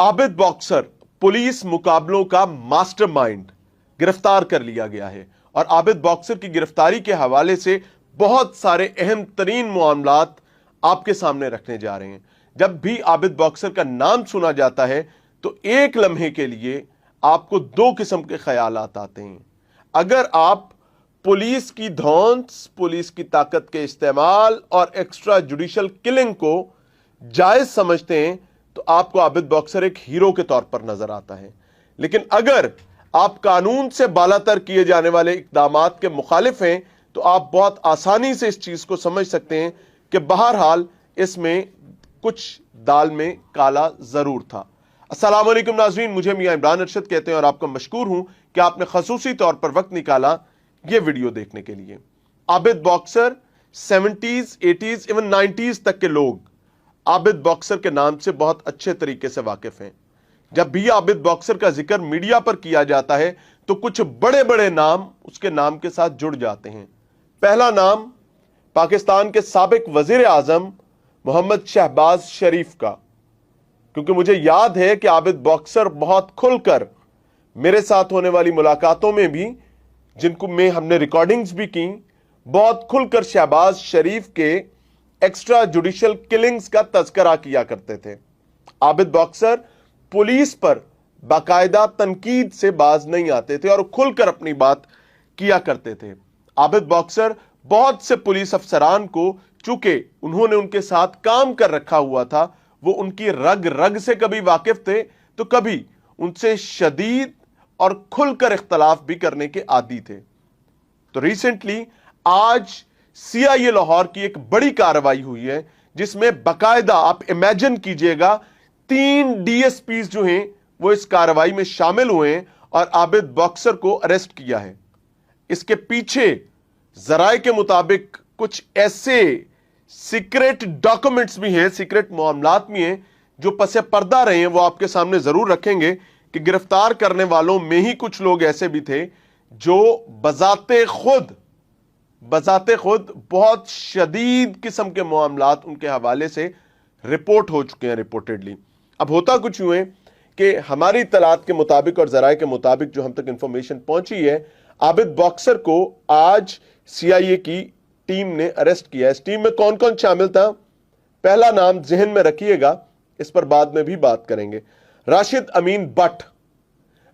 Abid boxer police मुकाबलों का mastermind गिरफ्तार कर लिया गया है और आबिद बॉक्सर की गिरफ्तारी के हवाले से बहुत सारे अहम तरीन मामलात आपके सामने रखने जा रहे हैं। जब भी आबिद बॉक्सर का नाम सुना जाता है तो एक लम्हे के लिए आपको दो किस्म के ख्यालात आते हैं। अगर आप पुलिस की धौंस, पुलिस की ताकत के इस्तेमाल और एक्स्ट्रा जुडिशल किलिंग को जायज समझते हैं तो आपको आबिद बॉक्सर एक हीरो के तौर पर नजर आता है। लेकिन अगर आप कानून से बालातर किए जाने वाले इकदामात के मुखालिफ हैं तो आप बहुत आसानी से इस चीज को समझ सकते हैं कि बहरहाल इसमें कुछ दाल में काला जरूर था। अस्सलाम वालेकुम नाज़रीन, मुझे मियां इमरान अरशद कहते हैं और आपका मशकूर हूं कि आपने खसूसी तौर पर वक्त निकाला यह वीडियो देखने के लिए। Abid boxer 70s, 80s, even 90s तक के लोग आबिद बॉक्सर के नाम से बहुत अच्छे तरीके से वाकिफ हैं। जब भी आबिद बॉक्सर का जिक्र मीडिया पर किया जाता है तो कुछ बड़े बड़े नाम उसके नाम के साथ जुड़ जाते हैं। पहला नाम पाकिस्तान के साबिक वजीर आजम मोहम्मद शहबाज शरीफ का, क्योंकि मुझे याद है कि आबिद बॉक्सर बहुत खुलकर मेरे साथ होने वाली मुलाकातों में भी, जिनको में हमने रिकॉर्डिंग्स भी की, बहुत खुलकर शहबाज शरीफ के एक्स्ट्रा जुडिशल किलिंग्स का तज़किरा किया करते थे। आबिद बॉक्सर पुलिस पर बाकायदा तनकीद से बाज नहीं आते थे और खुलकर अपनी बात किया करते थे। आबिद बॉक्सर बहुत से पुलिस अफसरान को, चूंकि उन्होंने उनके साथ काम कर रखा हुआ था, वो उनकी रग रग से कभी वाकिफ थे तो कभी उनसे शदीद और खुलकर इख्तलाफ भी करने के आदी थे। तो रिसेंटली आज CIA लाहौर की एक बड़ी कार्रवाई हुई है जिसमें बाकायदा, आप इमेजिन कीजिएगा, 3 DSPs जो हैं वो इस कार्रवाई में शामिल हुए हैं और आबिद बॉक्सर को अरेस्ट किया है। इसके पीछे जराए के मुताबिक कुछ ऐसे सीक्रेट डॉक्यूमेंट्स भी हैं, सीक्रेट मामलात भी हैं जो पसे पर्दा रहे हैं। वो आपके सामने जरूर रखेंगे कि गिरफ्तार करने वालों में ही कुछ लोग ऐसे भी थे जो बजाते खुद बहुत शदीद किस्म के मामलात उनके हवाले से रिपोर्ट हो चुके हैं रिपोर्टेडली। अब होता कुछ यूं है कि हमारी इत्तलात के मुताबिक और जराए के मुताबिक जो हम तक इंफॉर्मेशन पहुंची है, आबिद बॉक्सर को आज CIA की टीम ने अरेस्ट किया है। इस टीम में कौन कौन शामिल था? पहला नाम जहन में रखिएगा, इस पर बाद में भी बात करेंगे। राशिद अमीन भट्ट।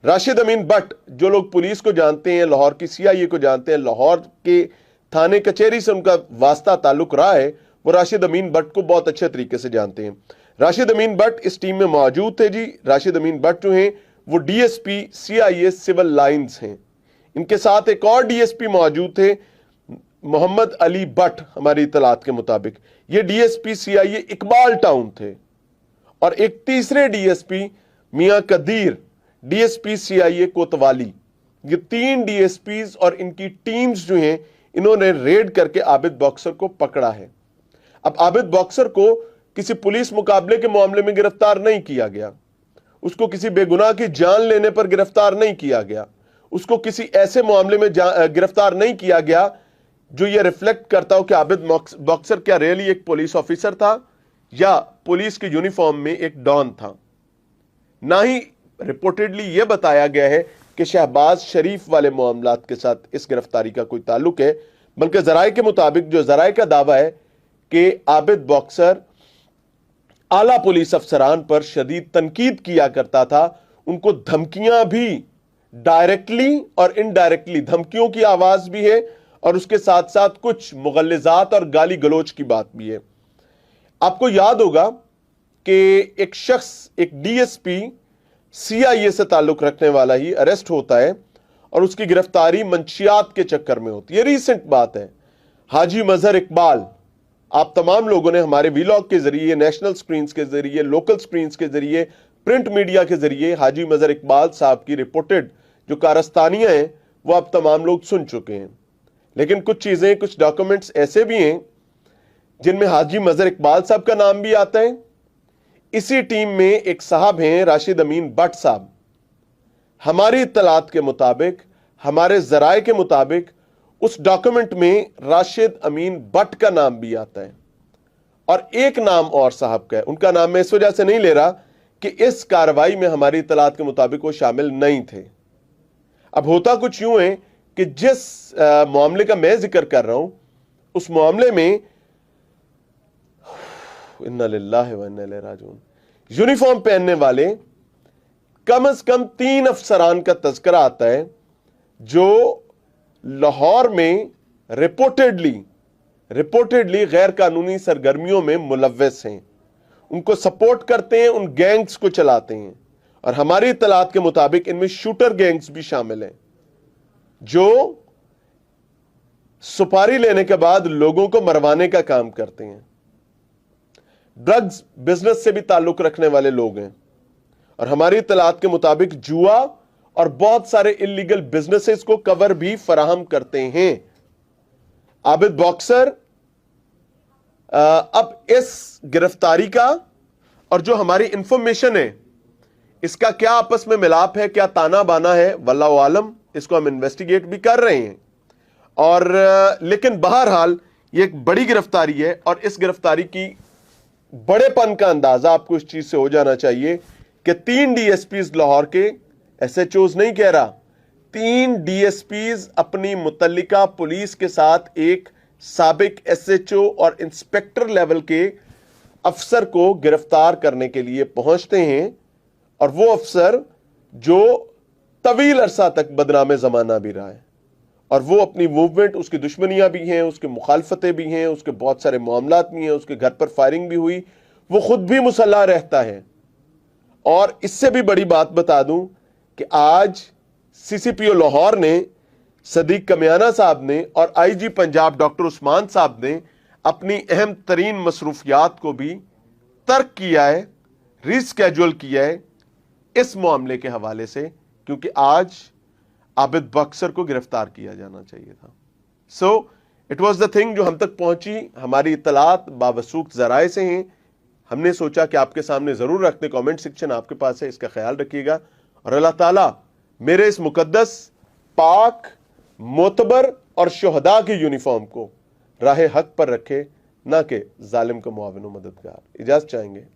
राशिद अमीन भट्ट, जो लोग पुलिस को जानते हैं, लाहौर की CIA को जानते हैं, लाहौर के थाने कचहरी से उनका वास्ता ताल्लुक रहा है, वो राशिद अमीन भट्ट को बहुत अच्छे तरीके से जानते हैं। राशिद अमीन भट्ट इस टीम में मौजूद थे जी। राशिद अमीन भट्ट जो हैं वो DSP CIA सिविल लाइंस हैं। इनके साथ एक और DSP मौजूद थे, मोहम्मद अली भट्ट। हमारी इत्तलात के मुताबिक ये DSP CIA इकबाल टाउन थे। और एक तीसरे DSP मियां कदीर, DSP CIA कोतवाली। ये 3 DSPs और इनकी टीम्स जो हैं इन्होंने रेड करके आबिद बॉक्सर को पकड़ा है। अब आबिद बॉक्सर को किसी पुलिस मुकाबले के मामले में गिरफ्तार नहीं किया गया, उसको किसी बेगुनाह की जान लेने पर गिरफ्तार नहीं किया गया, उसको किसी ऐसे मामले में गिरफ्तार नहीं किया गया जो ये रिफ्लेक्ट करता हो कि आबिद बॉक्सर क्या रियली एक पुलिस ऑफिसर था या पुलिस के यूनिफॉर्म में एक डॉन था। ना ही रिपोर्टेडली यह बताया गया है कि शहबाज शरीफ वाले मामलात के साथ इस गिरफ्तारी का कोई ताल्लुक है, बल्कि जराए के मुताबिक जो जराए का दावा है कि आबिद बॉक्सर आला पुलिस अफसरान पर शदीद तनकीद किया करता था, उनको धमकियां भी डायरेक्टली और इनडायरेक्टली, धमकियों की आवाज भी है और उसके साथ साथ कुछ मुगल्लिजात और गाली गलोच की बात भी है। आपको याद होगा कि एक शख्स, एक DSP CIA से ताल्लुक रखने वाला ही अरेस्ट होता है और उसकी गिरफ्तारी मंशियात के चक्कर में होती है। रिसेंट बात है। हाजी मजहर इकबाल, आप तमाम लोगों ने हमारे वीलॉग के जरिए, नेशनल स्क्रीन्स के जरिए, लोकल स्क्रीन्स के जरिए, प्रिंट मीडिया के जरिए हाजी मजहर इकबाल साहब की रिपोर्टेड जो कारस्तानियां हैं वो आप तमाम लोग सुन चुके हैं। लेकिन कुछ चीजें, कुछ डॉक्यूमेंट्स ऐसे भी हैं जिनमें हाजी मजहर इकबाल साहब का नाम भी आता है। इसी टीम में एक साहब हैं राशिद अमीन भट्ट साहब। हमारी इत्तलात के मुताबिक, हमारे जराए के मुताबिक उस डॉक्यूमेंट में राशिद अमीन भट्ट का नाम भी आता है और एक नाम और साहब का है। उनका नाम मैं इस वजह से नहीं ले रहा कि इस कार्रवाई में हमारी इत्तलात के मुताबिक वो शामिल नहीं थे। अब होता कुछ यूं है कि जिस मामले का मैं जिक्र कर रहा हूं, उस मामले में इन्ना लिल्लाहि व इन्ना इलैहि राजिऊन यूनिफॉर्म पहनने वाले कम से कम 3 अफसरान का तज़किरा आता है जो लाहौर में रिपोर्टेडली गैर कानूनी सरगर्मियों में मुलव्वस हैं, उनको सपोर्ट करते हैं, उन गैंग्स को चलाते हैं। और हमारी इत्तलात के मुताबिक इनमें शूटर गैंग्स भी शामिल हैं जो सुपारी लेने के बाद लोगों को मरवाने का काम करते हैं। ड्रग्स बिजनेस से भी ताल्लुक रखने वाले लोग हैं और हमारी इत्तलात के मुताबिक जुआ और बहुत सारे इलीगल बिजनेसेस को कवर भी फराहम करते हैं। आबिद बॉक्सर अब इस गिरफ्तारी का और जो हमारी इंफॉर्मेशन है इसका क्या आपस में मिलाप है, क्या ताना बाना है, वल्लाहु आलम, इसको हम इन्वेस्टिगेट भी कर रहे हैं। और लेकिन बहरहाल ये एक बड़ी गिरफ्तारी है और इस गिरफ्तारी की बड़ेपन का अंदाजा आपको इस चीज से हो जाना चाहिए कि 3 डीएसपीज लाहौर के, एसएचओज नहीं कह रहा, 3 डीएसपीज अपनी मुतल्लिका पुलिस के साथ एक साबिक एसएचओ और इंस्पेक्टर लेवल के अफसर को गिरफ्तार करने के लिए पहुंचते हैं। और वो अफसर जो तवील अरसा तक बदनामे जमाना भी रहा है और वो अपनी मूवमेंट, उसकी दुश्मनियां भी हैं, उसकी मुखालफतें भी हैं, उसके बहुत सारे मामलात भी हैं, उसके घर पर फायरिंग भी हुई, वो खुद भी मुसल्लह रहता है। और इससे भी बड़ी बात बता दूं कि आज सीसीपीओ लाहौर ने, सदीक कमियाना साहब ने और आईजी पंजाब डॉक्टर उस्मान साहब ने अपनी अहम तरीन मसरूफियात को भी तर्क किया है, रीस्केड्यूल किया है इस मामले के हवाले से, क्योंकि आज आबिद बॉक्सर को गिरफ्तार किया जाना चाहिए था। So it was the thing जो हम तक पहुंची। हमारी इत्तलात बावसूख जराए से हैं, हमने सोचा कि आपके सामने जरूर रखते। कमेंट सेक्शन आपके पास है, इसका ख्याल रखिएगा। और अल्लाह ताला मेरे इस मुकद्दस, पाक, मोतबर और शुहदा की यूनिफॉर्म को राह हक पर रखे, ना कि जालिम का मुआविन व मददगार। इजाजत चाहेंगे।